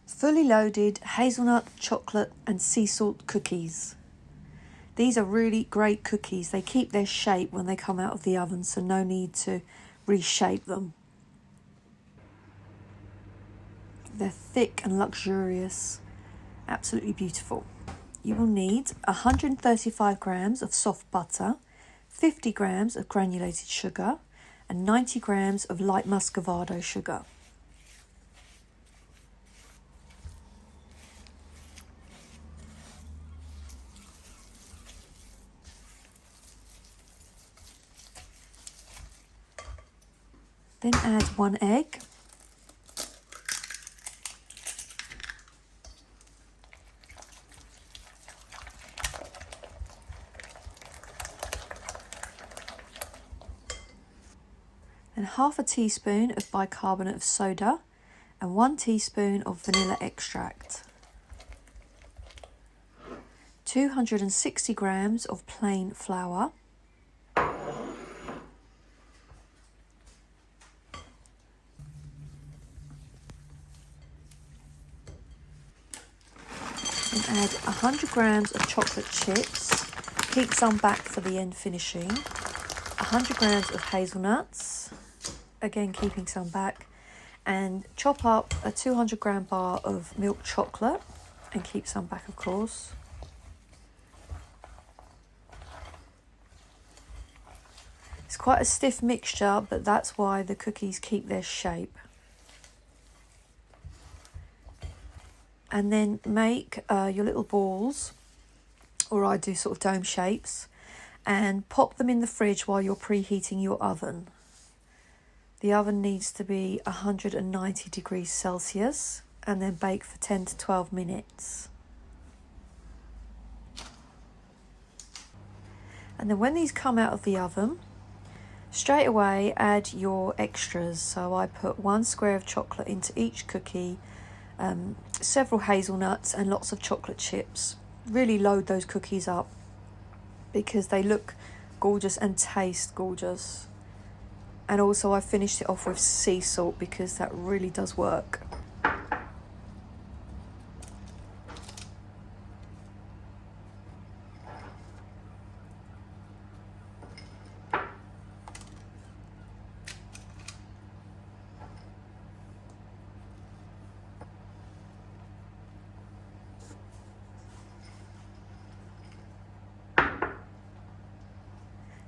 Fully loaded hazelnut, chocolate and sea salt cookies. These are really great cookies. They keep their shape when they come out of the oven, so no need to reshape them. They're thick and luxurious, absolutely beautiful. You will need 135 grams of soft butter, 50 grams of granulated sugar and 90 grams of light muscovado sugar. Then add 1 egg, and half a teaspoon of bicarbonate of soda and 1 teaspoon of vanilla extract. 260 grams of plain flour, and add 100 grams of chocolate chips, keep some back for the end finishing, 100 grams of hazelnuts, again keeping some back, and chop up a 200 gram bar of milk chocolate and keep some back of course. It's quite a stiff mixture, but that's why the cookies keep their shape. And then make your little balls, or I do sort of dome shapes, and pop them in the fridge while you're preheating your oven. The oven needs to be 190 degrees Celsius and then bake for 10 to 12 minutes. And then when these come out of the oven, straight away add your extras. So I put 1 square of chocolate into each cookie, several hazelnuts and lots of chocolate chips. Really load those cookies up because they look gorgeous and taste gorgeous. And also I finished it off with sea salt because that really does work.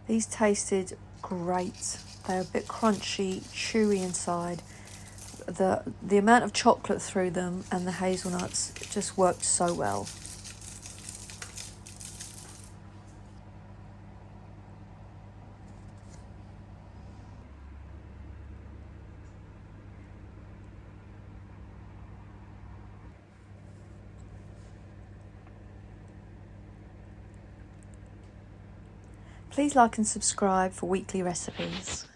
These tasted great. They're a bit crunchy, chewy inside. The amount of chocolate through them and the hazelnuts just worked so well. Please like and subscribe for weekly recipes.